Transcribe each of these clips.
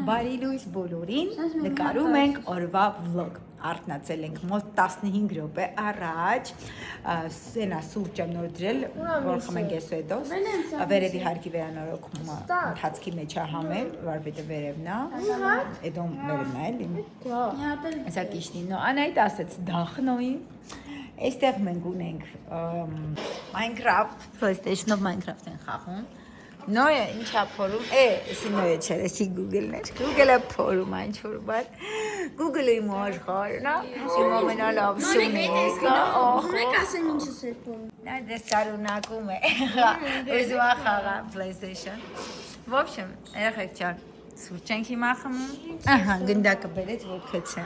Բարի լույս բոլորին, նկարում ենք օրվա վլոգ, արթնացել ենք մոտ 15 րոպե առաջ, սենա սուրճ եմ նոր դրել, որ խմենք ես հետոս, վերևի հարկի վերանորոգում ընթացքի մեջ է համել, վարպետը վերևն է, հետո վերևն է էլի, հեսա կիշնին, անայդ ասեց դախնոյի, այստեղ մենք ունենք Minecraft, PlayStation-ով Minecraft են խաղում, Նոյը ինչա փորում, էսի նոյը չէր, էսի Google-ն էր, Google-ը փորում այն չոր բան, Google-ը իմ աշխարհն է, իմ ամենալավ շունիկը, Մեկ ասեն ինչս է փորում։ Նա դες շարունակում է, ուզում է խաղա PlayStation, В общем, երեխեք չար, սուրճ ենք հիմա խմում, ահա, գնդակը բերեց, որ քցե,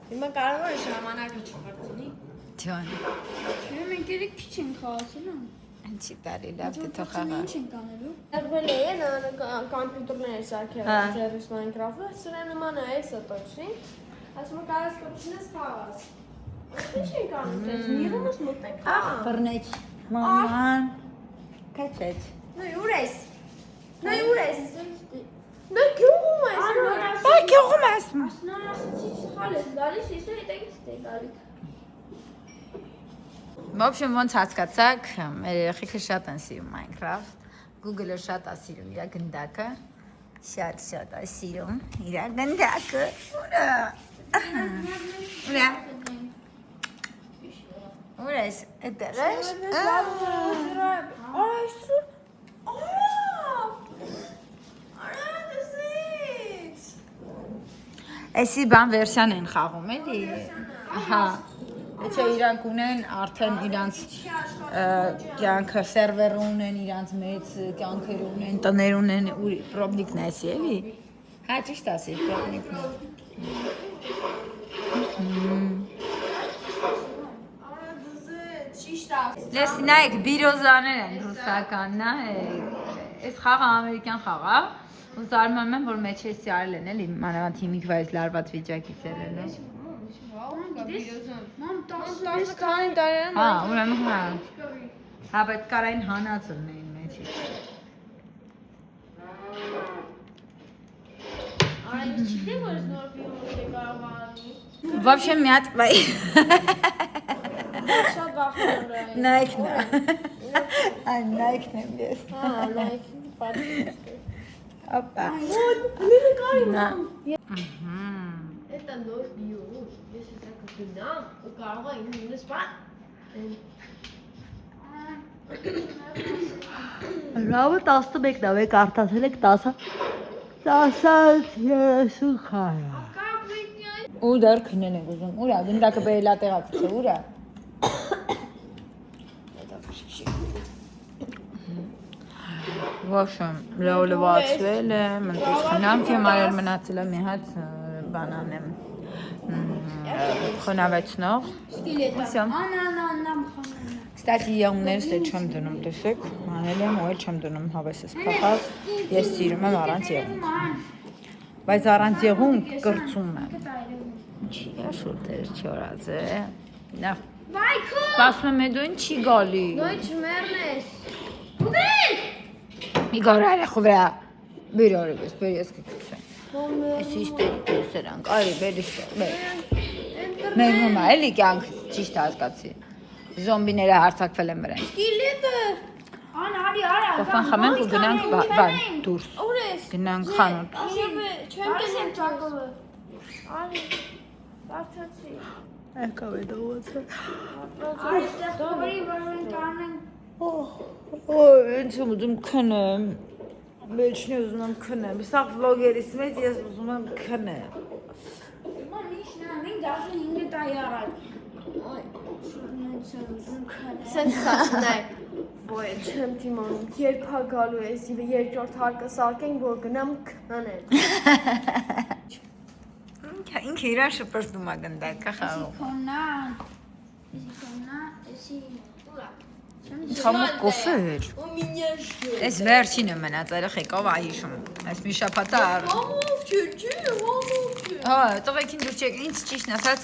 Հիմա կարող է ժամանակը չխարցնի։ Չոն։ Չէ, մենք երեք քիչ ենք խաղացել, Ինչի տարի լավ դե թող խաղա։ Ինչ ենք անելու։ Եղվել է կամպյուտերներ սարքել ձերս Minecraft-ը, սրա նման է էսը точно։ Ասում կարաս կոչնես խաղաս։ Ինչ ենք անում, դες միրոնս մոտեք։ Ախ, բռնեջ, մաման, կաչեց։ Նույն ուր ես։ Նույն ուր ես։ Նա գյուղում ես։ Բա գյուղում ես։ Նոր ասացի սխալ ես գալիս, իսկ հետագից դե գալիս։ В общем, ոնց հասկացաք, մեր երեխեքը շատ են սիրում Minecraft, Google-ը շատ է սիրում իր գնդակը, շատ է սիրում իր գնդակը, ուր ես, էտեղ ես, Էսի բան վերսյան են խաղում էլի, հա, Չէ, իրանք ունեն արդեն իրանց կյանքը սերվեր ունեն, իրանց մեծ կյանքեր ունեն, տներ ունեն, պրոբնիկն է էսի էլի, հա ճիշտ ասի, պրոբնիկն է։ Լես նայեք, բիրոզաներ են ռուսական, այս խաղը ամերիկյան խաղ է, ու զարմանում եմ, որ մեջ էսի արել են էլի, մանավանդ հիմիկ վայց լարված վիճակից ելել է։ Տաս քանի տարի Հա, ուրեմն հա։ Հա, բայց կարային հանած ունեին մեջից։ Այն չի որ նոր բիոմոս է կարող անի։ В общем, մի հատ վայ։ Շատ վախենում եմ։ Նայքն է։ Այն նայքն եմ ես։ Հա, լայք, պատի։ Ապա։ Մինը կարի։ Նա։ Это նոր բիոմոս։ Ես էսա կգնամ, ու կարող եմ ինձ բան։ Լավը 11-ն է, մեկ արդացել եք 10-35 քայլ։ Ու դեռ քնել ենք ուզում։ Ուրա, գնդակը բերելա տեղակցը, ուրա։ В общем, լավը լվացվել է, մնտես խնամք եմ արել, մնացել է մի հատ բանան եմ խոնավեցնող։ Կստати, եղումներս էլ չեմ դնում, տեսեք, անել եմ ու էլ չեմ դնում հավեսս փախած, ես սիրում եմ առանց եղում, բայց առանց եղում կրծում եմ, ինչի է շուրտեր չորած է, սպասում եմ դու ինչի գալի, Նոյ չմերն ես։ մի գար արեխու վրա, բեր արև ես, բեր ես կկցեմ, ես իստերի կուսերանք, արի բեր իստեր, մեր մոմա էլի կյանք ճիշտ հասկացի, Զոմբիները հարցակվել են վրան։ Սկիլետը։ Արի, Կոֆան խմենք ու գնանք բան, դուրս։ Ուր ես։ Գնանք խանութ։ Չեմ տեսել ճակովը։ Արի, բարթացի։ Եկավ է դողոցը։ Արի, ստեղ դովերի, որ մենք անենք։ Ինչ եմ ուզում քնեմ։ Մեջնի ուզում եմ քնեմ։ Սաղ վլոգերից մեջ ես ուզում եմ քնեմ։ Ման ինչն է, մենք դաշը 5 տարի առաջ։ Ոյ, Սենց սացնայ, ոյ, չեմ թիմանում, երբ հա գալու ես, երկրորդ հարկը սարկենք, որ գնամ քնանեմ։ Ինքը իրան շպրտում է գնդակը խաղում։ Քոնա, էսի ուրա։ Թամուկ կոֆե էր։ Ու մինյաշ։ Այս վերջինը մնաց երեխեք ով այշում։ Այս մի շաբաթը Համով չէ, համով չէ։ Հա, տղեկին դուր չեք, ինձ ճիշտն ասած,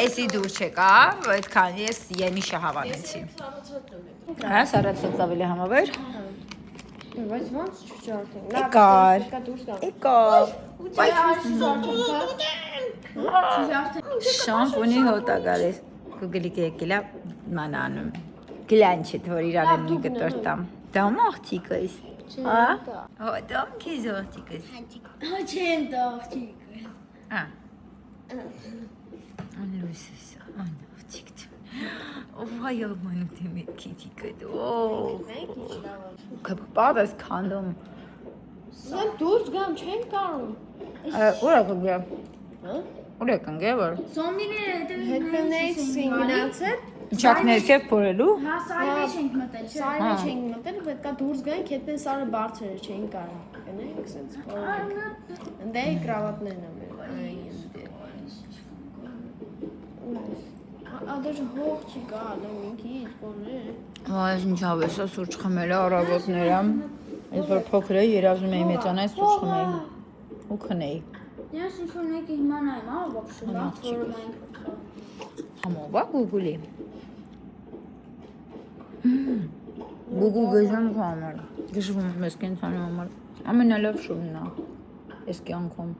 էսի դուր չեկա, այդքան ես եմիշը հավանեցի։ Հա, սարացած ավելի համավեր։ Բայց ոնց չջարդեն։ Եկար։ Եկավ։ Շամպունի հոտա գալիս։ Գուգլիկը եկելա մանանում։ Գլանչիտ, որ իրան են գտորտամ։ Դամ աղջիկս։ Հա։ Հա, դամ քիզ աղջիկս։ Հա չեմ դաղջիկ։ Հա։ Անլույսս, անաղջիկտ։ Վայ աղմանուտ եմ էդ քիթիկդ, կպատս կանդում։ Սեն դուրս գամ չեն կարում։ Ուր է կգեմ։ Ուր է կնգե որ։ Զոմբիները Հետմենից սինգնացել։ Իչակ ներքև պորելու։ Հա, սարի մեջ ենք մտել, չէ։ Սարի մեջ ենք մտել, պետքա դուրս գանք, հետն սարը բարձր չեն կարող։ Գնենք սենց պորենք։ Ընդե կրավատներն եմ։ Ադեր հող չի գալ, ինքի իշխոն է։ Այս ինչավ ես սուրճ խմել է առավոտները։ Ես որ փոքր էի, երազում էի մեծանալ սուրճ խմեի։ Ու քնեի։ Ես ինչ-որ մեկի իմանայեմ, ա, вообще, լավ որում ենք։ Համովա գուգուլի։ Գուգուլ գեզան համար։ Գժվում ես կենցանի համար։ Ամենալավ շունն է։ Ես կյանքում։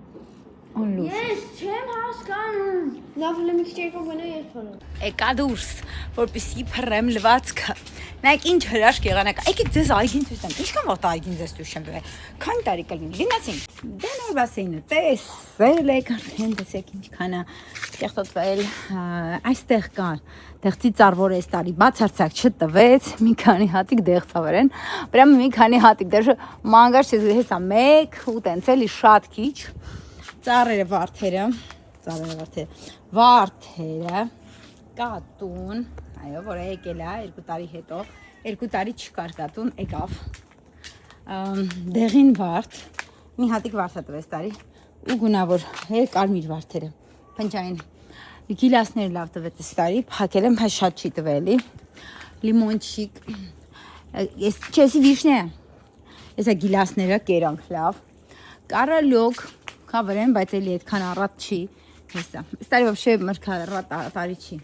Անլուս։ Ես չեմ հասկանում։ Լավ լի մի քիչ եկող գնա ես թողնեմ։ Եկա դուրս, որպեսի փռեմ լվացքը։ Նայեք ինչ հրաշք եղանակ։ Եկեք ձեզ այգին ցույց տամ։ Ինչքան վաղ այգին ձեզ ցույց եմ տվել։ Քանի տարի կլինի։ Գնացինք։ Դե նոր բասեինը տեսել եք արդեն տեսեք ինչքան է ստեղծվել։ Այստեղ կան դեղցի ծառ այս տարի բացարձակ չտվեց։ Մի քանի հատիկ դեղցավեր են։ Պրյամ մի քանի հատիկ դեռ մանգար չես հեսա 1 ու տենց էլի շատ քիչ։ Ծառերը վարդերը, կատուն, այո, որ եկել է 2 տարի հետո, 2 տարի չկար կատուն, եկավ, դեղին վարդ, մի հատիկ վարդ տվեց տարի, ու գունավոր կարմիր վարդերը, փնջային, գիլասները լավ տվեց այս տարի, փակել եմ, շատ չի տվելի, լիմոնչիկ, չեսի վիշնե, եսա գիլասները կերանք լավ, կարալյոկ, Կավերեն, բայց էլի այդքան առատ չի, հեսա, այս տարի ոобще մրգա տարի չի,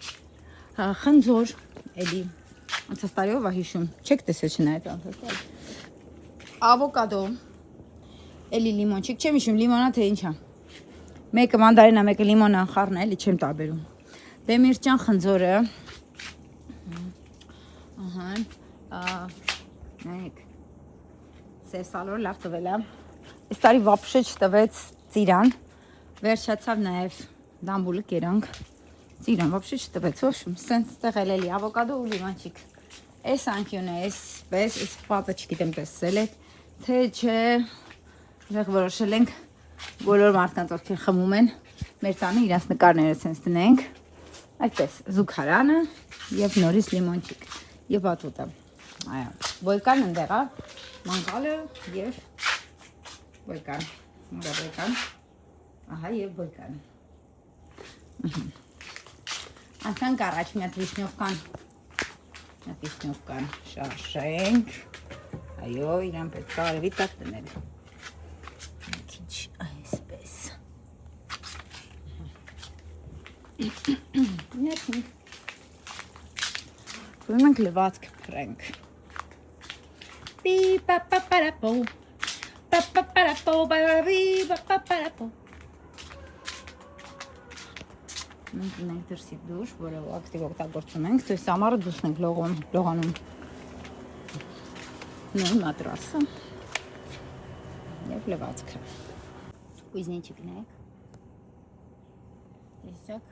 խնձոր, էլի, անցած տարիով հիշում, չեք տեսել չնայած անցած տարի, ավոկադո, էլի լիմոնչիկ, չեմ հիշում, լիմոնա թե ինչա, մեկը մանդարինա, մեկը լիմոնա խառն է, էլի չեմ տարբերում, դեմիրճան խնձորը, նայեք, սերսալոր լավ տվել է, այս տարի վապշե չտվեց ծիրան, վերջացավ նաև դամբուլը կերանք, ծիրան վապշե չտվեց, ոչմ, սենց տեղել էլի, ավոկադո ու լիմանչիկ, այս անկյունը, այսպես, այս պատը չգիտեմ տեսել եք, թե չէ, որոշել ենք, բոլոր մարդկանց ովքեր խմում են, մեր տանը իրանց նկարները սենց տնենք, այդպես, զուգարանը և նորից լիմանչիկ, և ատուտը, այա, ոյկան ընդեղա, մանգալը և ոյկան, մուրաբոյկան, ահա և ոյկան, անցանք առաջ մի հատ վիշնյովկան շարժենք, այո, իրան պետք է արևի տակ դնել, մի քիչ այսպես, ներքինք, գույմ ենք լվացք պրենք, պի-պա-պա-պա-պա-պո, պա-պա-պա-պա-պա-պա-պա-պա-պա-պա-պա մենք ունենք դրսի դուշ, որը ակտիվ օգտագործում ենք, то есть ամառը դուսն ենք լողանում նույն մատրասը և լվացքը կույզնիչիկ նայեք տեսակ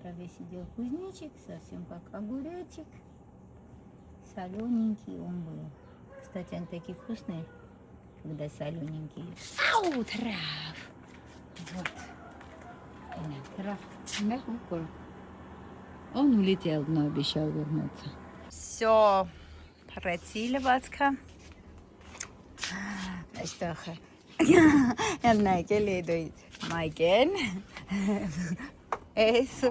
траве сидел кузнечик, совсем как огуречек, солененький он был. Кстати, они такие вкусные, когда солененькие. Ау, трав! Вот. Трав. Мягкий. Он улетел, но обещал вернуться. Все. Прациловатка. Что? Я знаю, келедует. Майкен. Էս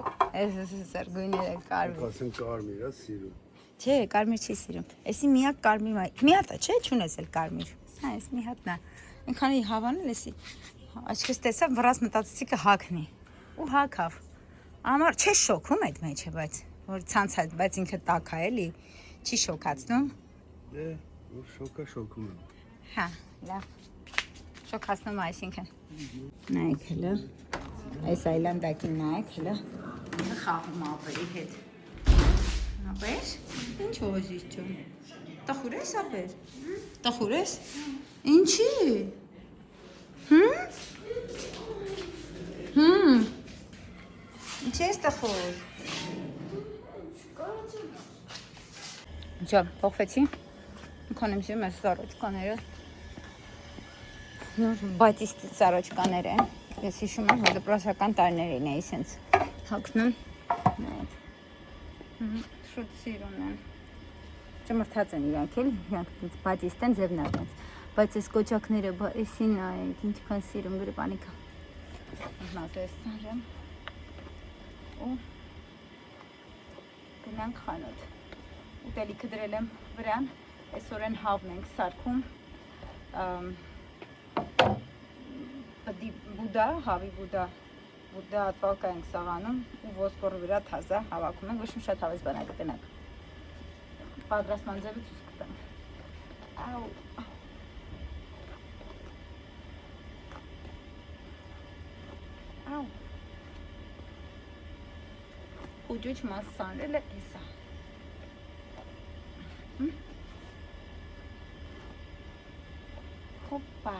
սարգույները կարմիր։ Ասեն կարմիր է սիրում։ Չէ, կարմիր չի սիրում։ Էսի միակ կարմիր մի հատ է, չէ, չունես էլ կարմիր։ Հա, էս մի հատն է։ Այնքանի հավանել էսի։ Աչքս տեսա, վրաս մտածեցի կհակնի։ Ու հակավ։ Ամար չէ շոքում այդ մեջը, բայց որ ցանց է, բայց ինքը տաք է էլի, չի շոկացնում։ Դե, որ շոկա շոքում եմ։ Հա, լավ։ Շոկացնում այսինքն։ Նայեք հլը։ Այս այլանդակին նայեք հլը։ Խաղում ապերի հետ։ Ապեր։ Ինչ ոզից ճում։ Տխուր ես ապեր։ Տխուր ես։ Ինչի։ Ինչ ես տխուր։ Ջա, փոխվեցի։ Քանեմ զում ես սարոճկաները։ Նոր բատիստի սարոճկաներ են։ Ես հիշում եմ, որ դպրոցական տարիներին էի սենց հագնում։ Նայեք։ Շուտ սիրուն են։ Ճմրթած են իրանք էլ, իրանք բատիստ են ձևնարված։ Բայց այս կոճակները, էսին նայեք, ինչքան սիրում գրպանիկա։ Մազ ես սարեմ։ Ու գնանք խանոտ։ Ուտելիքը դրել եմ վրան, այսօր են հավն ենք սարքում, բուդա, հավի բուդա ատվալկա ենք սաղանում ու ոսպորը վրա թազա հավաքում ենք, ոչ շատ հավես բանա կտնակ։ Պատրաստման ձևը ցույց կտանք։ Աու։ Աու։ Ուջուչ մասանրել է էսա։ Հոպա։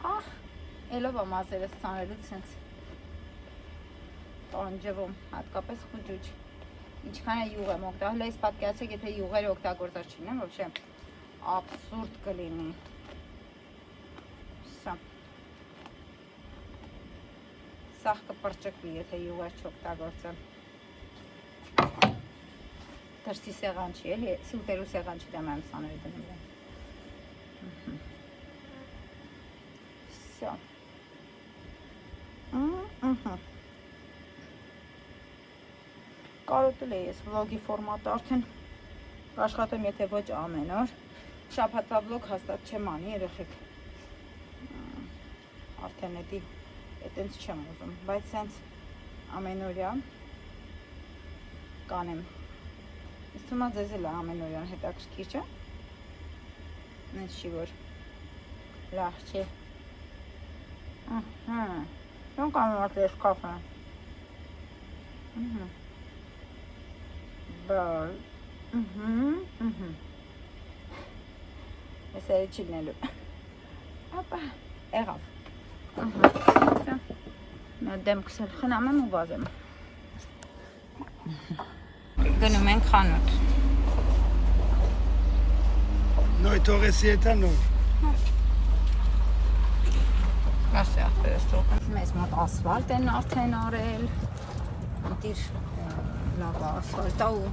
Ահ, էլով ամազերս սանրելուց սենց տանջվում, հատկապես խուջուչ։ Ինչքան է յուղ եմ օգտա, հլա ես պատկերացեք, եթե յուղերը օգտագործած չինեմ, ոբշե աբսուրդ կլինի։ Սա։ Սաղ կպրճկվի, եթե յուղեր չօգտագործեմ։ Դրսի սեղան չի, էլի, սուտերու սեղան չի դեմ եմ սաների դնում եմ։ Սա։ Կարոտել է ես վլոգի ֆորմատը արդեն աշխատեմ, եթե ոչ ամեն օր։ Շաբաթվա վլոգ հաստատ չեմ անի, երեխեք։ Արդեն էտենց չեմ ուզում, բայց սենց ամենօրյա կանեմ։ Ես թվում է ձեզ էլ ամենօրյան հետաքրքիր չէ։ Նենց չի որ լավ չէ։ Ահա։ Ոնք ամենօրյա կաֆե։ Բար։ Ես էրի չիլնելու։ Ապա, եղավ։ Նա դեմքս էլ խնամ եմ ու վազեմ։ Գնում ենք խանոտ։ Նոյ թողեսի էտա նոր։ Կասի ախպերս թողեմ։ Մեզ մոտ ասվալտ են արդեն արել։ Ատիր լավ ասվալտա ու։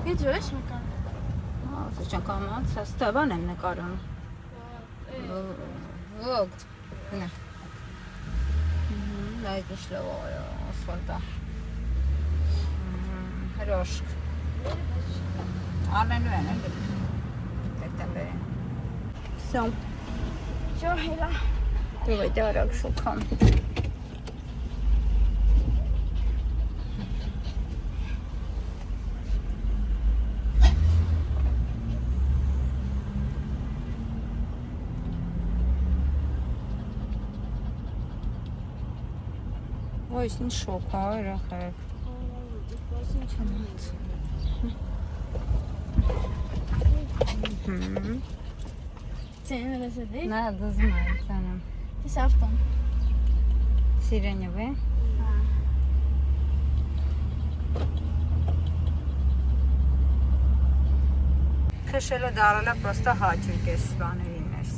Ետ ոչ նկար։ Ասա չանկանած, ստավան եմ նկարում։ Ոգ, գնա։ Լայք ինչ լավ ասվալտա։ Հրոշկ։ Արնելու են էլ դեկտեմբերին։ Սա։ Ճո հելա։ Դուղետ արագ շոքան։ Ոյս ինչ շոք է, երախեք։ Ցենը լսեցի։ Նա դզում է ցանեմ։ Ես ավտոն։ Սիրենյով է։ Քշելը դարելը պրոստը հաճույք էս բաներին էս։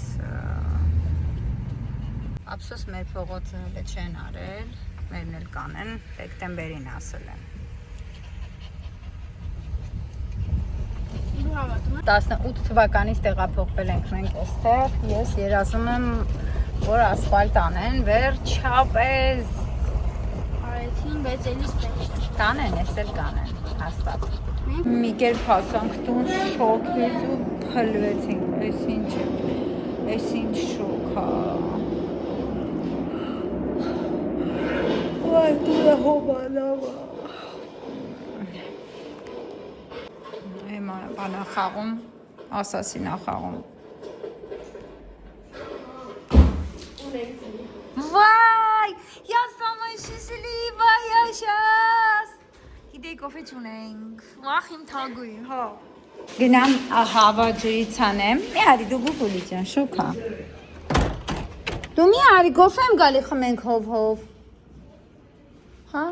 Ափսոս մեր փողոցը հələ չեն արել, մերն էլ կանեն, դեկտեմբերին ասել են։ 18 թվականից տեղափոխվել ենք մենք այստեղ, ես երազում եմ, որ ասֆալտ անեն, վերջապես։ Արեցին բայց էլի սպեշ։ Կանեն, ես էլ կանեն, հաստատ։ Մի կերպ հասանք տուն, շոքից ու փլվեցինք, այս ինչ շոք է։ Այ դուրը հոբալավա։ Հիմա բանա խաղում, ասասինա խաղում։ Վայ, я самая счастливая сейчас։ Գիտեի կոֆե չունենք, վախ իմ թագույն, հա։ Գնամ հավա ջրից անեմ, մի արի դու գուգուլի ջան, շոքա։ Դու մի արի կոֆե եմ գալի խմենք հով։ Հա։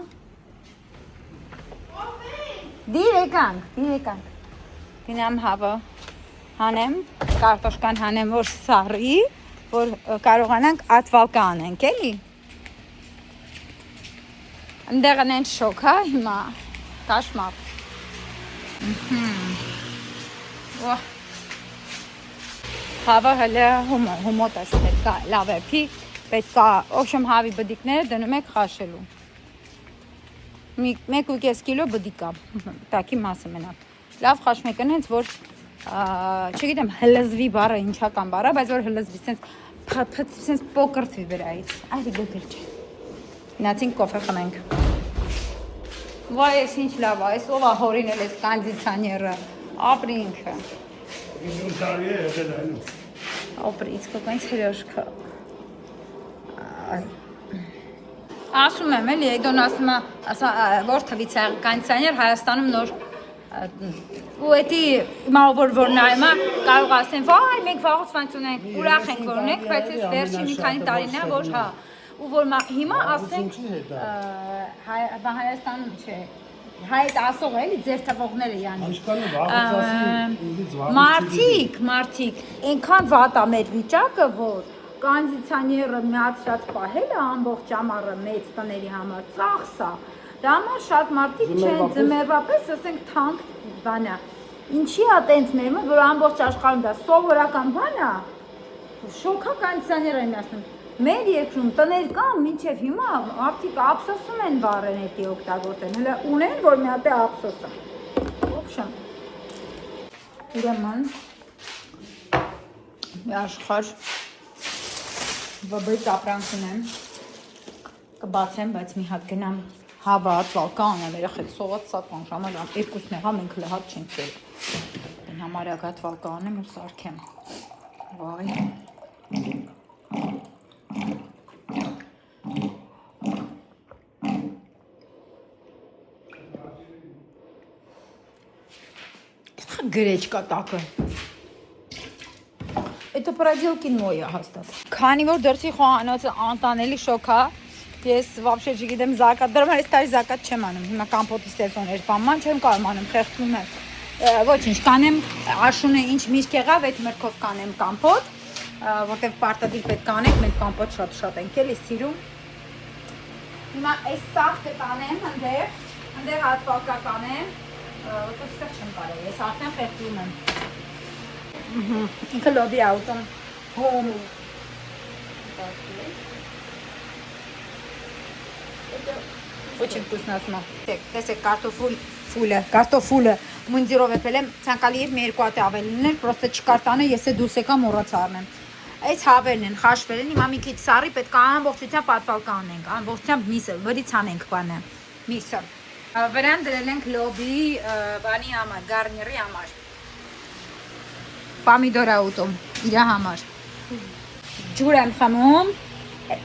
Դիրեկանք։ Գնամ հավա հանեմ, կարտոշկան հանեմ, որ սարի, որ կարողանանք ատվալկա անենք, էլի։ Ընդեղն են շոք, հա, հիմա, կաշմար։ Հավը հլը հումոտաշ պետքա լավեպի, պետքա օշմ հավի բդիկները դնում եք խաշելու։ 1.5 կիլո բդիկա, տակի մասը մենակ։ Լավ խաշում եք հենց, որ չգիտեմ հլզվի բարը ինչական բարը, բայց որ հլզվի, սենց պոկրթվի վրայից, այդի գոգել չէ։ Նացինք կոֆե խմենք։ Վայ, ես ինչ լավ, այս ով ահորին էլ ես կանդիցաները, ապրինքը։ Ապրից կոկայնց հրոշկը։ Ասում եմ էլի, էդոն ասում որ թվից է կանդիցաներ Հայաստանում նոր ու էդի որ նայմա կարող ասեն վայ մենք վաղուց վանց ունենք ուրախ ենք որ ունենք բայց ես վերջի մի քանի տարին է որ հա ու որ հիմա ասենք Հայաստանում չէ հայտ ասող էլի ձեր թվողները յանի մարդիկ այնքան վատ է մեր վիճակը որ կոնդիցիոները միացած պահելը ամբողջ ամառը մեծ տների համար ծախս է դա համար շատ մարդիկ չեն ձմեռվա պես ասենք թանկ բան է ինչի է տենց մեր մոտ որ ամբողջ աշխարհում դա սովորական բան է շոքա կոնդիցիոներ են ասում մեր երկրում տներ կան մինչև հիմա մարդիկ ափսոսում են բառեն էդի օգտագործեն հələ ունեն որ մի հատ է ափսոսը ոբշեմ ուրեմն աշխարհ վբից ապրանք ունեմ կբացեմ բայց մի հատ գնամ հավա ատվալկա անեմ երեխեք սողած սատվան ժամանակ երկուսն է հա մենք լհատ չենք դել գնամ արագ ատվալկա անեմ ու սարքեմ վայ Գրեչկա տակը Это проделки моя հաստատ քանի որ դրսի խոհանոցը անտանելի շոկ է ես вообще չգիտեմ զակատ դրամ այս տարի զակատ չեմ անում հիմա կամպոտի սեզոն էր բանման չեմ կարող անում խեղդվում եմ ոչինչ կանեմ աշունը ինչ միշտ եղավ այդ մրգով կանեմ կամպոտ որտեվ պարտադիր պետք է անենք մենք կամպոտ շատ ենք էլի սիրում հիմա այս սաղ կտանեմ ընդեղ ատվալկա կանեմ որտեվ ստեղ չեմ կարել ես արդեն խեղդվում եմ ինքը լոբի աուտոն հոմ Очень вкусно ասմա տեսեք կարտոֆուլը մունդիրով էփել եմ ցանկալի էր մի երկու հատ ավել լիներ պրոստը չկարտանը ես է դուրս եկա մոռացա առնեմ այս հավերն են խաշվել են հիմա մի քիչ սարի պետք է ամբողջությամբ պատվալկա անենք ամբողջությամբ միսը վրից անենք բանը միսը վրան դրել ենք լոբի բանի համար գարնիրի համար պամիդոր աուտոմ իր համար ջուր եմ խմում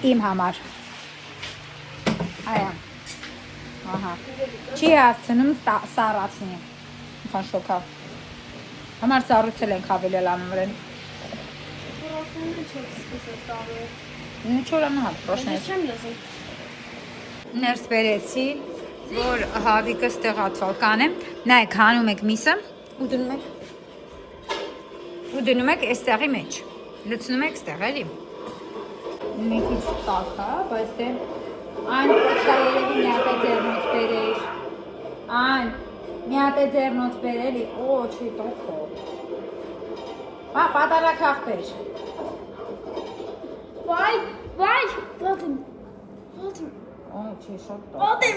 իմ համար այա ահա չի հասցնում սառացնի քան շոկա համար սառուցել ենք ավելի լանում վրան Նիչո լանա պրոշնես ներս բերեցի որ հավիկը ստեղ ատվալկան եմ նայեք հանում եք միսը ու դնում եք այստեղի մեջ լցնում եք ստեղ էլի մի քիչ տաք է բայց դե այն պետք է երևի մի հատ է ձեռնոց բերեր այն մի հատ է ձեռնոց բերելի օ չի տոքո հա պատարակ ախպեր վայ վատիմ օ չի շատ տոք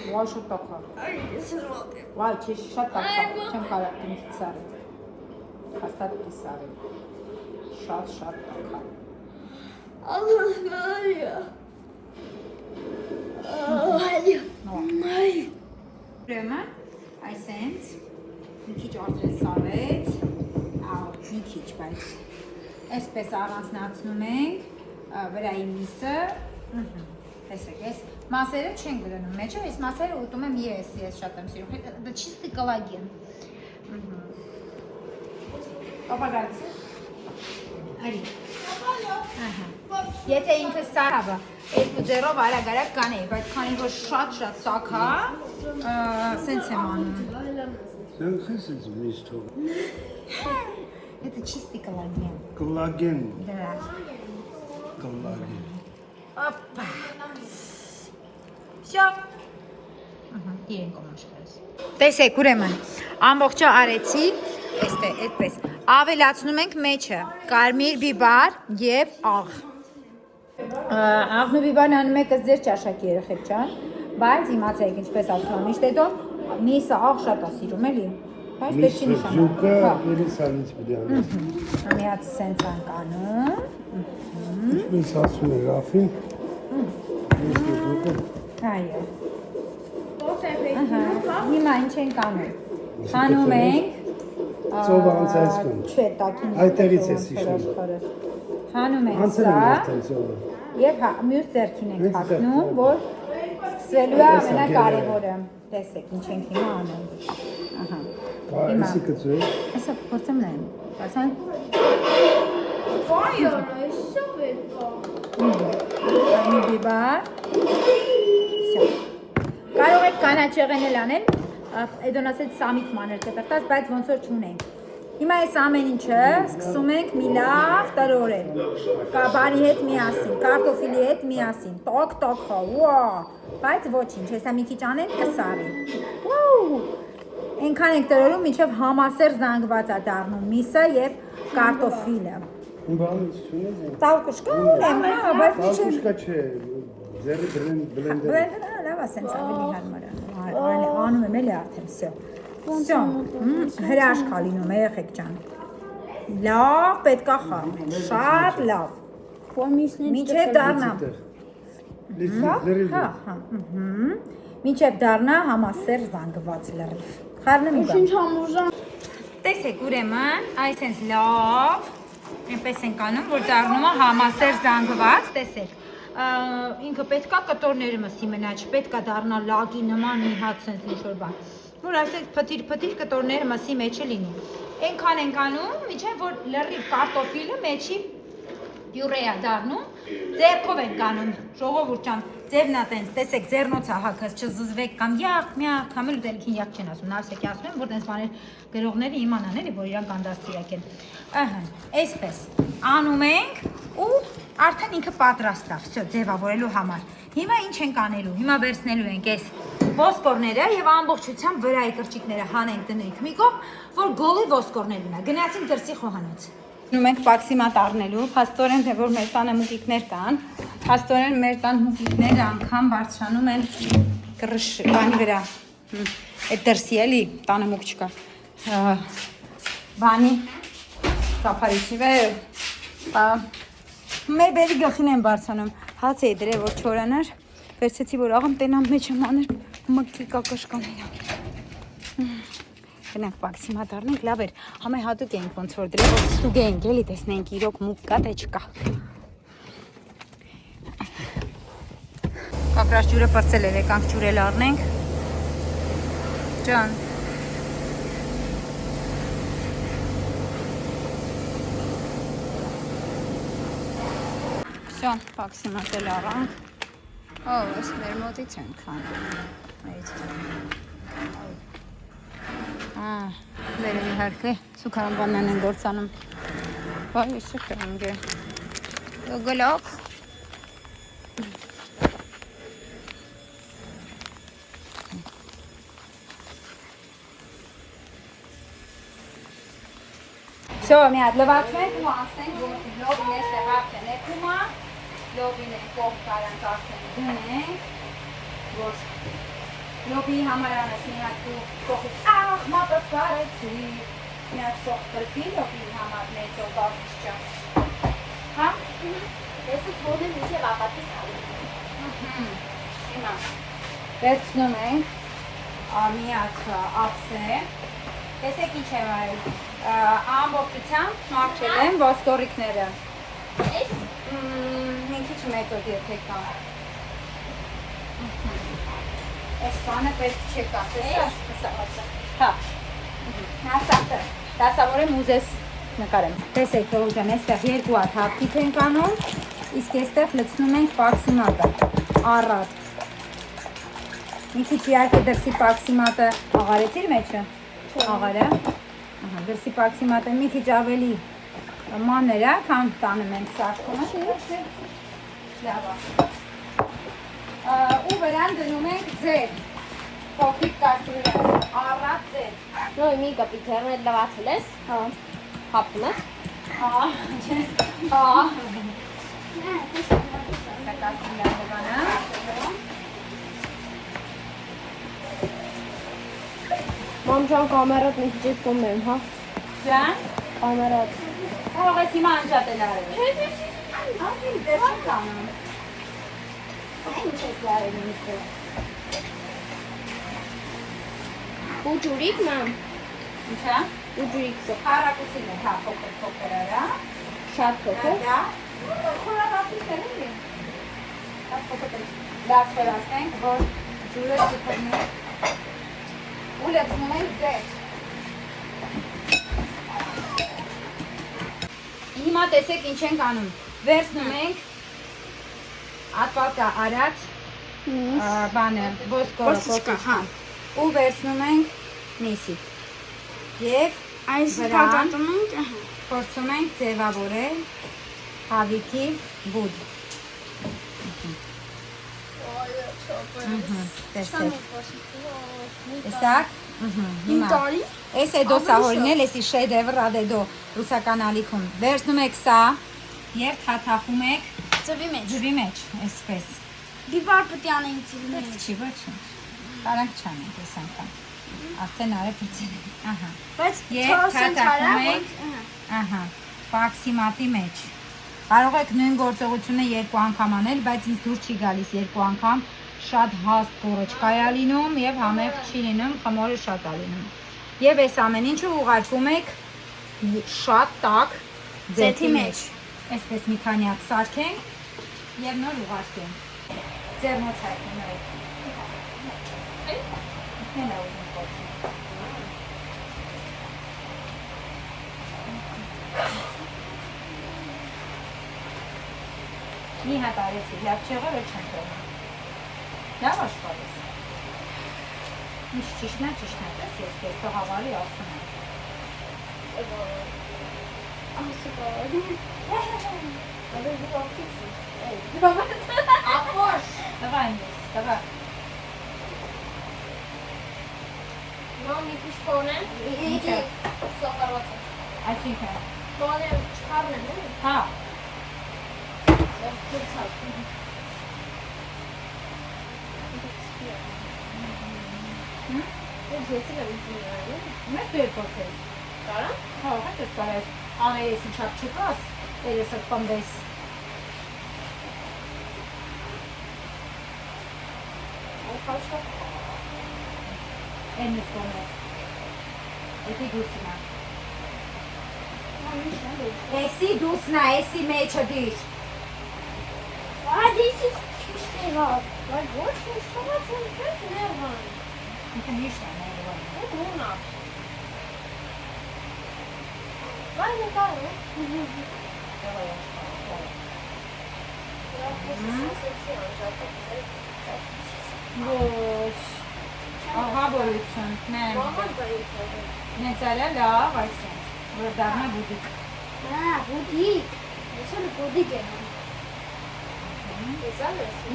Վայ շատ տակա։ Վայ չի շատ տակա։ Չեմ կարող ինքս սարել։ Հաստատ կիսարել։ Շատ տակա։ Ուրեմն այսենց մի քիչ արդեն սարեց, մի քիչ, բայց այսպես առանձնացնում ենք վրայի միսը, տեսեք, այս մասերը չեն գրնում մեջը, այս մասերը ուտում եմ ես շատ եմ սիրում, դա չիստի կոլագեն։ Պապա գալիս ես։ Արի։ Եթե ինքը սարավը երկու ձեռով արագ կանեի, բայց քանի որ շատ տակա, սենց եմ անում։ This is Mr. Это чистый коллаген. Коллаген. Да. Коллаген. Опа. Всё. Իրեն կոմաշխարես։ Տեսեք, ուրեմն, ամբողջը արեցի, այդպես, ավելացնում ենք մեջը, կարմիր բիբար և աղ։ Աղն ու բիբարն անում եք ձեր ճաշակի երեխեք ջան, բայց իմացեք, ինչպես ասում եմ, միշտ հետո միսը աղ շատ է սիրում, էլի։ Բայց դե չի նշանակում։ Զուկը երեսանից պիտի անես։ Մի հատ սենց ենք անում։ Ինչպես ասում է Ռաֆին։ Այո։ Հիմա ինչ ենք անում։ Հանում ենք։ Ծով անցած կոն։ Չէ, տակին։ Այդտեղից ես հիշում։ Հանում ենք Անցել սա։ եմ արդեն ծովը։ Եվ մյուս ձեռքին ենք հագնում, որ սկսվելու է ամենակարևորը։ Տեսեք, ինչ ենք հիմա անում։ Ահա։ Այսի կծու։ Այսա փորձեմ նայեմ։ Ասան։ Վայ, այսա պետքա։ Մի բիբար։ Всё։ Կարող եք կանաչեղեն էլ անել, Էդոն ասեց սամիտ մանր կտրտած, բայց ոնց որ չունենք։ Հիմա այս ամեն ինչը սկսում ենք մի լավ տրորել։ Կաբարի հետ միասին, կարտոֆիլի հետ միասին, տոկ, վա։ Բայց ոչինչ, հեսա մի քիչ անենք կսարի։ Այնքան ենք տրորում, մինչև համասեր զանգված է դառնում միսը եւ կարտոֆիլը։ Բանից չունես։ Տավուշկա ունեմ, բայց Տավուշկա չէ, ձերի բլենդեր։ Բլենդերը լավ է սենց ավելի հարմար է։ Անում եմ էլի արդեն, всё։ Всё, հրաշք է լինում երեխեք ջան։ Լավ պետք է խառնել, շատ լավ։ Մինչև դառնա։ Մինչև դառնա համասեր զանգված լրիվ։ Խառնեմ ու Ինչ համուժան։ տեսեք ուրեմն, այսպես լավ, այնպես ենք անում, որ դառնում է համասեր զանգված, տեսեք։ Ինքը պետքա կտորները մսի մնա, չպետքա դառնա լագի նման մի հատ սենց ինչ-որ բան։ Որ այսպես փթիր կտորները մսի մեջը լինի։ Այնքան ենք անում, միջև որ լրիվ կարտոֆիլը մեջի պյուրե է դառնում, ձեռքով ենք անում, ժողովուրդ ջան, ձևն է տենց, տեսեք, ձեռնոց է հագած, չզզվեք կամ միակ, կամ էլ դերքին յակ չեն ասում, նավսեկի ասում են, որ տենց բաներ գրողները իմանան էլի, որ իրանք անդաստիրակ են։ Այսպես, անում ենք ու արդեն ինքը պատրաստ է, всё, ձևավորելու համար։ Հիմա ինչ ենք անելու, հիմա վերցնելու ենք այս ոսկորները եւ ամբողջությամբ վրայի կրճիկները հանենք դնենք մի կողմ, որ գոլի ոսկորներ ունենա։ Գնացինք դրսի խոհանոց։ Գնում ենք պաքսիմատ առնելու, փաստորեն թե որ մեր տանը մուկիկներ կան, փաստորեն մեր տան մուկիկները անգամ բարձրանում են բանի վրա։ Այդ դրսի էլի տանը մուկ չկա։ Բանի կափարիչի վեր մեր բերի գլխին են բարձանում, հաց էի դրե, որ չորանար, վերցեցի, որ աղամ տենամ մեջ եմ աներ, մկի կակաշկաներա։ Գնանք պաքսիմատ առնենք, լավ էր, համե հատուկ էինք ոնց որ դրե, որ ստուգ էինք, էլի տեսնենք իրոք մուկ կա, թե չկա։ Կակրաշ ջուրը պրծել էր, եկանք ջուրել առնենք։ Ջան։ Всё, պաքսիմատ էլ առանք։ Այս մեր մոտից ենք անում։ Վերև իհարկե սուքարան բանան են գործանում։ Վայ, իսը կրանգ է։ Գլոք։ Всё, մի հատ լվացնենք ու անցնենք գործի լով ես է հաղթ է նեքումա լոբին կողմ կարանք արդեն դնենք, որ լոբի համար անես մի հատ դու կողից մատը սարեցի, մի հատ սող կրպի լոբի համար մեծով բազից ճան, հա? Ես ու թողնեմ մինչև ապատից ալի։ Հիմա վերցնում ենք մի հատ ափսե, տեսեք ինչ եմ արել, ամբողջությամբ մաքրել եմ ոսկորիկները, մի քիչ մեծով երբեք կան, այս բանը պետք չէ կասես, հա, հասատը, դասավոր եմ ուզես նկարեմ, տեսեք թողուժան, այստեղ երկու հատ հապտիկ ենք անում, իսկ այստեղ լցնում ենք պաքսիմատը, առատ, մի քիչ իհարկե դրսի պաքսիմատը աղարեցիր մեջը, աղարը, դրսի պաքսիմատը մի քիչ ավելի մանր է, քան տանում ենք սարքումը, ու վրան դնում ենք ձեր, փոքրիկ կաստրուլա, առատ ձեր, Նոյ մի կապի ձեռներ լվացել ես, հապում ես, կաստրուլա լվանը, մամջան կամերատ մի քիչ ես կոմեմ, հա, ջան, կամերատ, կարող ես հիմա անջատել արել, աղի դեր չի կանում, ինչ ես արել ինձ ու ջուրիկ մամ, ինչա, ու ջուրիկ սո, հարակուսին է, հա, փոքր արա, շատ փոքր, դա, խորավատիկ է, էլի, լավ չորացնենք, որ ջուրը չփռնի, ու լցնում ենք ձեր, հիմա տեսեք ինչ ենք անում, վերցնում ենք ատվալկա արած բանը, ոսկորը, ու վերցնում ենք միսիկ և վրան փորձում ենք ձևավորել հավիքի բուդ, տեսակ, հիմա, ես էդո սահորինել, եսի շեդևր ադեդո ռուսական ալիքում, վերցնում եք սա և թաթախում եք ջվի մեջ, այսպես, Դիվար պետք է անենք ծիլներ։ պետք չի, ոչինչ, կարանք չանենք ես անգամ, արդեն արև պրծել ենք, ահա, Բայց և թաթախում ենք, ահա, պաքսիմատի մեջ, կարող եք նույն գործողությունը երկու անգամ անել, բայց ինձ դուր չի գալիս երկու անգամ, շատ հաստ կորոչկա է լինում և համեղ չի լինում, խմորը շատ է լինում, և այս ամեն ինչը ուղարկում եք շատ տաք ձեթի մեջ, այսպես մի քանի հատ սարքենք և նոր ուղարկենք, ձեռնոց հայտնի նորեք, նեն է ուզում կործում, մի հատ արեցի, լավ չեղը որ չեն թողնում, լավ աշխատ ես, ինչ ճիշտնա, պես ես կեզ տղավարի ասում եմ, ապոշ, տղա եմ ես, տղա, մամ մի քիչ փորնեմ, ինչը, սոխարվածը, այսինքն, թողնեմ չխառնեմ, հա, ես թրցած, ես եսել եմ ինձ նրանում, մեզ դու էր փորձել, կարա, հա, հատ ես կարես, աներեսի չապ չկաս, երեսը պնդես, այխաշա, են ես կոմը, էդի դուսնա, էսի դուսնա, էսի մեջը դիր, Ադիսի քիշտեվա, բայց ոչ շոմա չունքես ներվան, ինքը միշտ է ներվան, ունա, վայ նկարը, Ոչ, աղա բորություն, նեմ, նեցալը լավ այսենց, որ դարնա բուդիկ, բուդիկ, ես էլ բուդիկ եմ,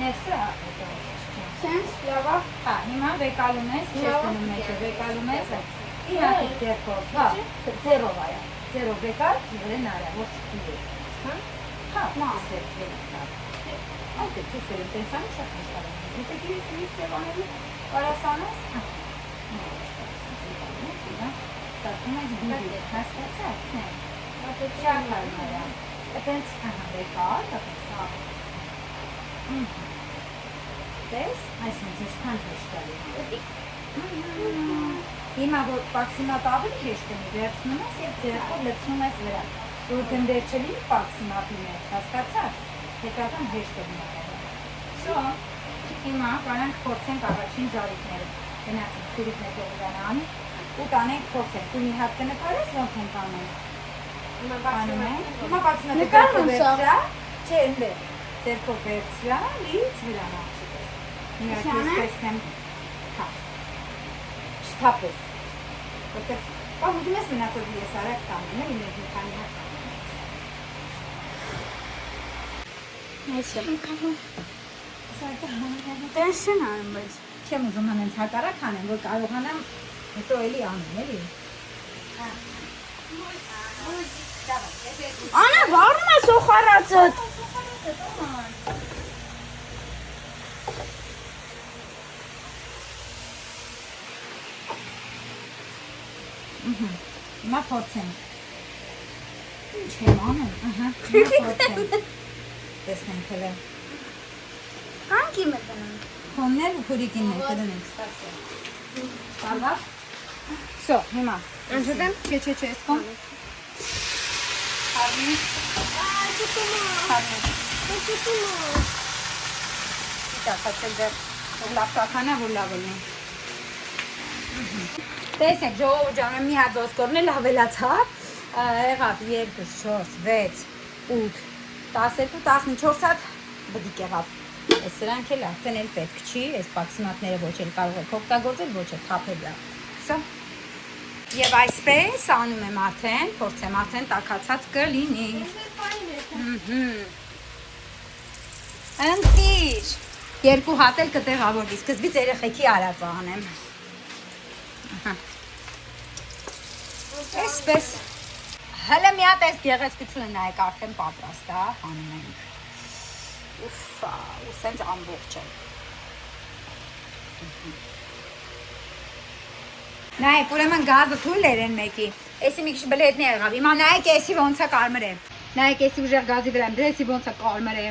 ներսը Սենց լավա, հա, հիմա վեկալում ես, չես տնում մեջը, վեկալում ես, իհատիկ ձերքով, հա, ձերով այա, ձերով վեկալ, վրեն արա, ոչ չպիրի, հա, հա, Այդ է ցույցերը տենցան շատ նշանակալի։ Եթե դից միշտ ձևանալու կարասանես, Սակում ես բիդի, հասկացա՞ք, նե։ Շատ հարմար է։ Այդպես եկար, այդպես սաղ։ Դես, այսինքն ինչքան հեշտ է։ Հիմա որ պաքսիմատ ավելի հեշտ է, վերցնում ես և ձեռքով լցնում ես վրա։ Որ գնդեր չլինի պաքսիմատի մեջ, հասկացաք, հետական հեշտ է մնալու։ Սո, հիմա կարանք փորձենք առաջին ժարիկները։ Գնացինք քուրիկներ դողրան ու տանենք փորձենք։ Ու մի հատ կնկարես ոնց ենք անում։ Հիմա պաքսիմատը ձեռքով վերցրա, չէ, ընդեր, ձեռքով վերցրա, լից վրան աղջիկս։ Մի հատ ես տեսնեմ թափ, չթափես, որտեղ պահ ուզում ես մնացած ես արակ տանում, էլի մեր մի քանի հատ Տես չեն անում, բայց չեմ ուզում հենց հակառակ անեմ, որ կարողանամ հետո էլի անեմ, էլի։ Անա վառում է սոխարածդ։ Հիմա փորձենք։ Ինչ եմ անում, հիմա փորձենք։ Տեսնենք հələ։ Կանքի մտնանք։ Հոններ ու քուրիկիններ կդնենք։ Կարվա։ Սո, հիմա։ Անջատեմ։ Չէ, սկոն։ Հարմի։ Հարմի։ Իտա, խացել դեր, որ լավ կականա, որ լավ լինի։ Տեսեք, ժողովուրդ ջան, մի հատ ոսկորն էլ ավելացավ, եղավ 2, 4, 6, 8, 12, 14 հատ բդիկ եղավ։ Այս սրանք էլ արդեն էլ պետք չի, այս պաքսիմատները ոչ էլ կարող եք օգտագործել, ոչ էլ թափել լավ։ Սա։ Եվ այսպես անում եմ արդեն, փորձեմ արդեն տաքացած կլինի։ Ընկիր։ 2 հատ էլ կտեղավորվի, սկզբից երեխեքի արածը անեմ։ Այսպես։ Հələ մի հատ այս գեղեցկությունը նայեք արդեն պատրաստ է, անում ենք։ Ուֆա, ու սենց ամբողջ է։ Նայեք, ուրեմն գազը թույլ էր են մեկի, էսի մի քիչ բլեդն եղավ, հիմա նայեք էսի ոնց է կարմր է, նայեք էսի ուժեղ գազի վրա եմ դրել, էսի ոնց է կարմր է,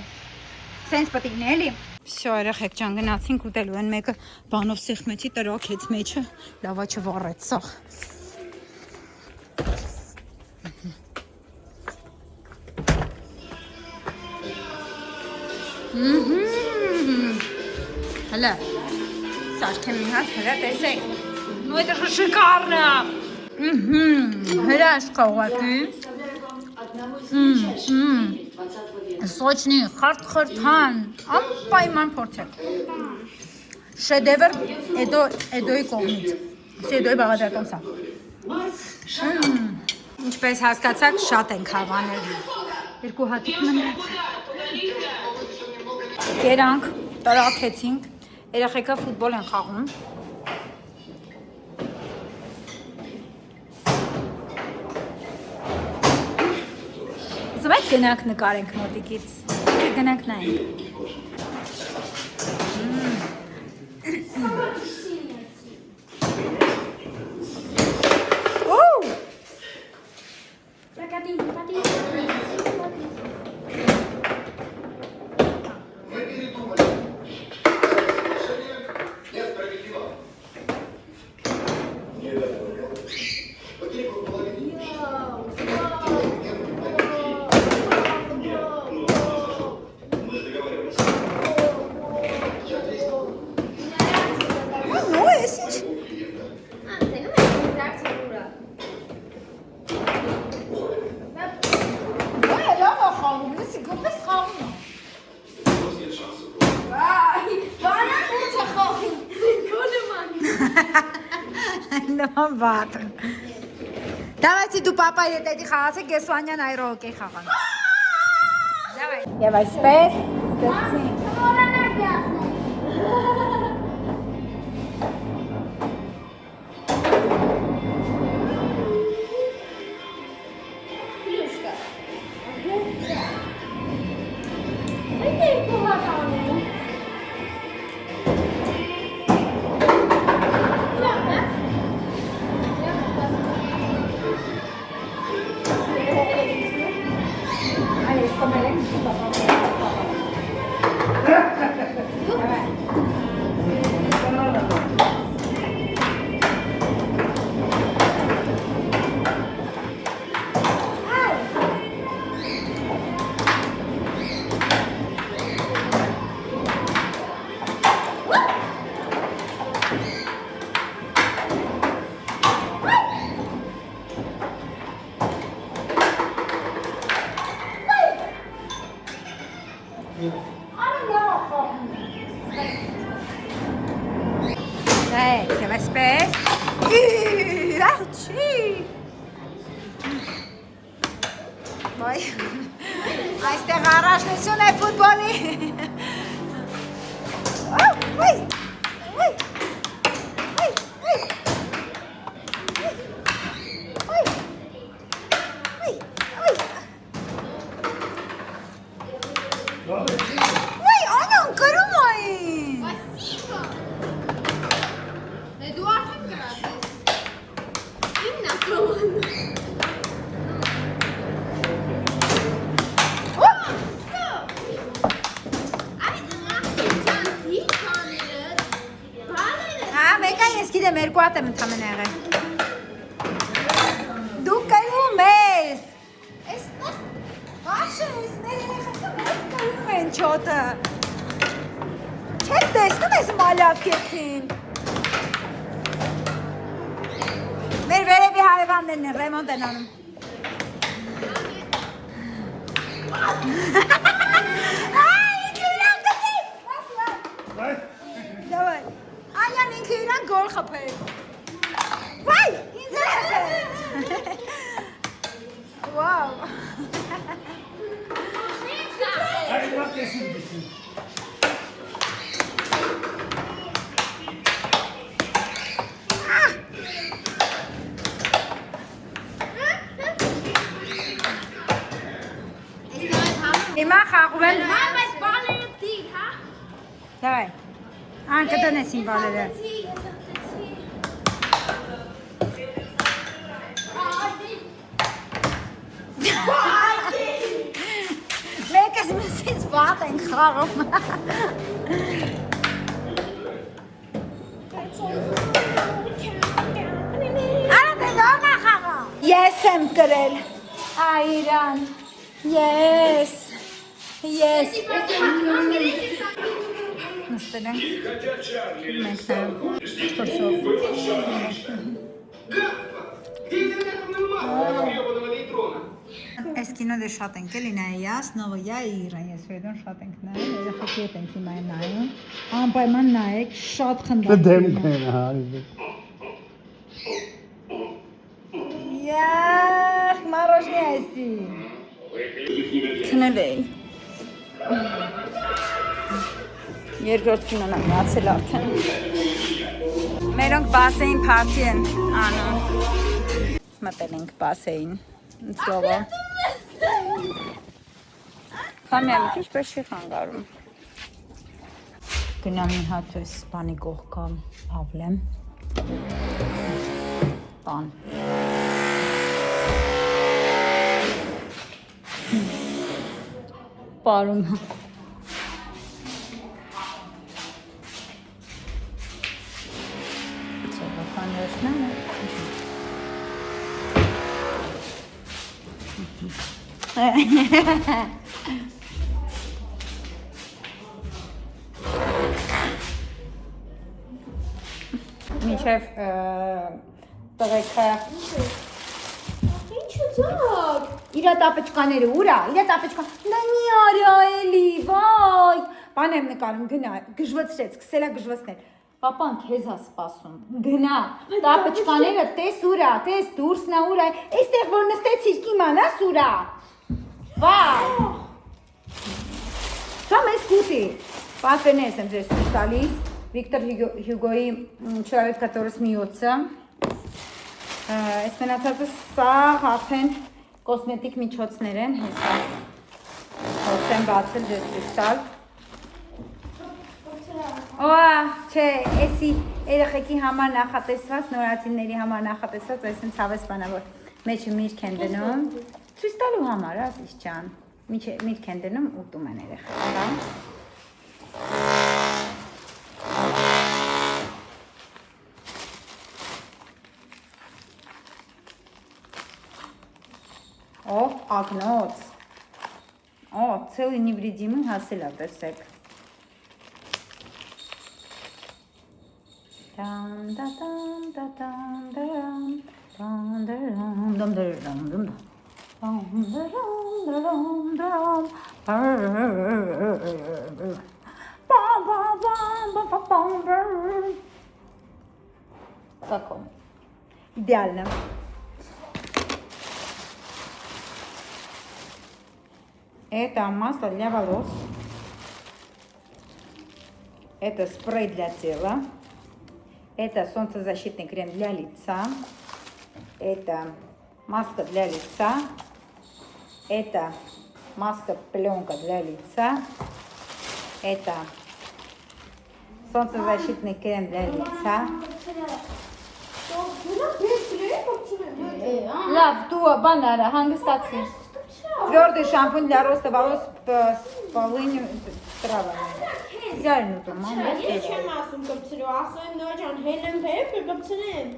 սենց պտիկն է էլի։ Всё, երեխեք ջան, գնացինք ուտելու են մեկը բանով սեղմեցի, տրոքեց մեջը, լավա չվառեց սաղ։ Հələ, սարքեմ մի հատ, հələ տեսեք, ну это же шикарно, հրաշք ուղղակի, սոչնի, խարտ-խրթան, անպայման փորձեք, շեդևր Էդոյի կողմից, Էդոյի բաղադրական սա, ինչպես հասկացաք, շատ ենք հավանել, 2 հատիկ մնաց, կերանք, տրաքեցինք, երեխեքը ֆուտբոլ են խաղում, ուզում եք գնանք նկարենք մոտիկից, գնանք նայենք, Вата. Давайте ду папа и эти хасы, que sueñan a Roque jagan. Давай. Я այսպես ստեցին։ Plюшка. Չի։ Բայ։ Այստեղ առաջնություն է ֆուտբոլի։ Ոյ։ Ոյ։ Ոյ, անան կրում այն։ Спасибо. Էդուարդ գրած։ Իննա կրոման։ Հա, մեկա ես գիտեմ, երկու հատ եմ ընդամենը եղել։ Դու կայում ես։ Էստեղ բաշը ես, մեր երեխեքը մեզ կայում են չոտը։ Չեք տեսնում ես մալավ կեքին։ Մեր վերևի հարևաններն են, ռեմոնտ են անում։ Давай. Аня ինքը իրան գոլ խփել։ Վայ, ինձ է հետը։ Վաու։ Ay, bak kesin gitsin. Հիմա խաղում են։ Մամա, բալերը դի, հա։ Давай. Ան կդնես իմ բալերը։ Մեկս մսից վատ են խաղում։ Արա դե դորնա խաղա։ Ես եմ կրել։ Այրան։ Ես։ Ես։ Նստել ենք։ Մենք նայում խորսով։ Այս կինո դե շատ ենք էլի նայած, նովոյա իրան ես վեդոն շատ ենք նայել, երեխեքի հետ ենք հիմա նայում, անպայման նայեք, շատ խնդրում։ Դեմ կեն, հա։ Յախ, մարոշնի այսի։ Քնել էի։ Երկրորդ կինոն եմ նացել արդեն։ Մերոնք բասեին պարթի են անում։ Մտել ենք բասեին։ Ծովը։ Կամիա մի քիչ պես չի խանգարում։ Գնամ մի հատ այս բանի կողքա ավլեմ։ Բան։ Պարում։ Ծովը խանյոսնան է։ Մինչև տղեկը Ինչ ուզակ։ իրա տապեչկաները ուրա, իրա տապեչկան, նա մի արա էլի, վայ, բան եմ նկարում, գնա, գժվծրեց, սկսելա գժվծնել, պապան քեզ ա սպասում, գնա, տապեչկաները, տես ուրա, տես դուրսնա ուրա, այստեղ որ նստեցիր կիմանաս ուրա, վայ, սա մեզ կուտի, պատվերներ ես եմ ձեզ տուր տալիս, Վիկտոր Հյուգոյի «Человек, который смеется», այս մենացածը սա արդեն կոսմետիկ միջոցներ են, հեսա հոսեմ բացել ձեզ տուր տալ, Օա, չէ, էսի երեխեքի համար նախատեսված, նորացիների համար նախատեսված, այսինքն ցավես բանավոր մեջը միրգ են դնում, ցույց տալու համար, ասես ջան, միրգ են դնում, ուտում են երեխեքը։ Ով ագնոց։ Օ, ցելի նիվրիդիմին հասել է, տեսեք։ Dam da dam da dam dam dam dam dam dam dam Идеально. Это масло для волос. Это спрей для тела. Это солнцезащитный крем для лица. Это маска для лица. Это маска-пленка для лица. Это солнцезащитный крем для лица. Լավ, դու բան արա, հանգստացի։ Твердый шампунь для роста волос с полынью трава. Я не думаю, Ես չեմ ասում կպցրու, ասում եմ նոր ջան, հելեմ բերեմ կպցրեմ։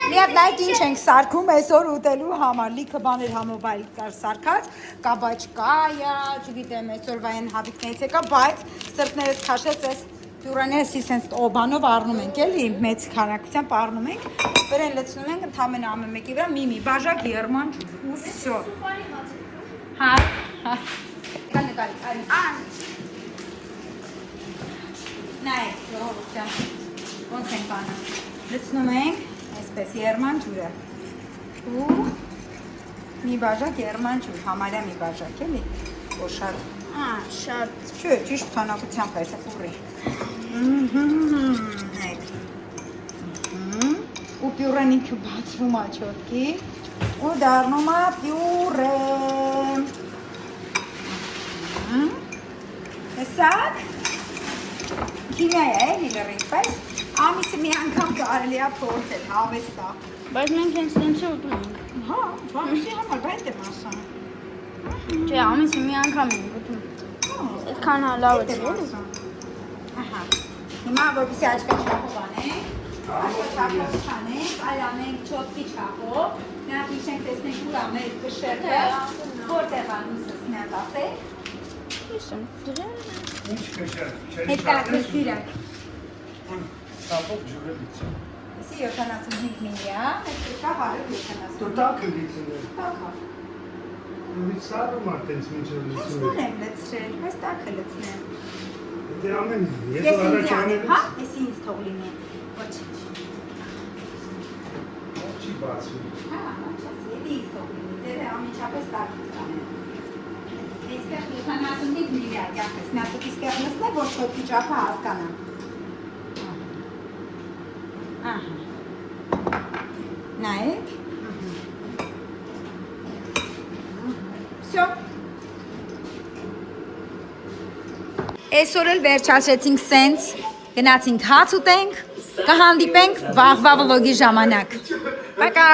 Միատ նայք ինչ ենք սարքում այսօր ուտելու համար, լիքը բաներ համոբայլ կար սարքած, կաբաչկայա, չգիտեմ, այսօրվա են հավիքներից եկա, բայց սրտներս քաշեց այս պյուրաներս իսենց օբանով առնում ենք, էլի, մեծ քանակությամբ առնում ենք, վերեն լցնում ենք, ընդամենը ամեն մեկի վրա մի բաժակ երման ու վսյո։ Հա, նայք, ժողովության, ոնց ենք անում, լցնում ենք, այսպես երման ջուրը ու մի բաժակ երման ջուր, համարյա մի բաժակ էլի, որ շատ, շատ, չէ, ճիշտ քանակությամբ այսա կուրի, նայք, ու պյուրեն ինքը բացվում ա չոտքի ու դառնում ա պյուրե, հեսակ, քիմիա է էլի լրիկ, բայց ամիսը մի անգամ կարելի է փորձել, հավեստա։ Բայց մենք հենց տենց է ուտում ենք։ Հա, բանուսի համար, բայց եմ ասում։ Չէ, ամիսը մի անգամ ենք ուտում։ Այդքան լավ է չէ՞։ Ահա։ Հիմա որպեսզի աչքա չափով անենք, աչքա չափով չանենք, այլ անենք չոտքի չափով, նրանք իշենք տեսնենք ուր ա մեր կշերտը, որտեղ ա նույնսս միատ ասեք։ Իսեմ, դրան։ Ինչ կշեր, չերի Հետաքրքիր է։ Չափով ջուրը լիցը։ Եսի 75 միլիա, այդպես կա 170։ Դու տակը լիցել է։ Տակա։ Լիցարում ա տենց մինչև Ես լիցում նոր է։ եմ լցրել, բայց տակը լցնեմ։ Դե ամեն, Ես եթե ինձ առաջ անեմ, անելուց, հա, ես ինձ թող լինի։ Ոչինչ։ չի բացվում։ Հա, ոչինչ, եթե ինձ թող լինի, դերը ամենչապես տակից անեմ։ Այստեղ 75 միլիա կյանքս, մի հատ իստեղ լցնեմ, որ շոտքի չափը հասկանամ։ Ահա։ Նայեք։ Всё։ Այսօր էլ վերջացրեցինք սենց, գնացինք հաց ուտենք, կհանդիպենք վաղվա վլոգի ժամանակ։ Պակա։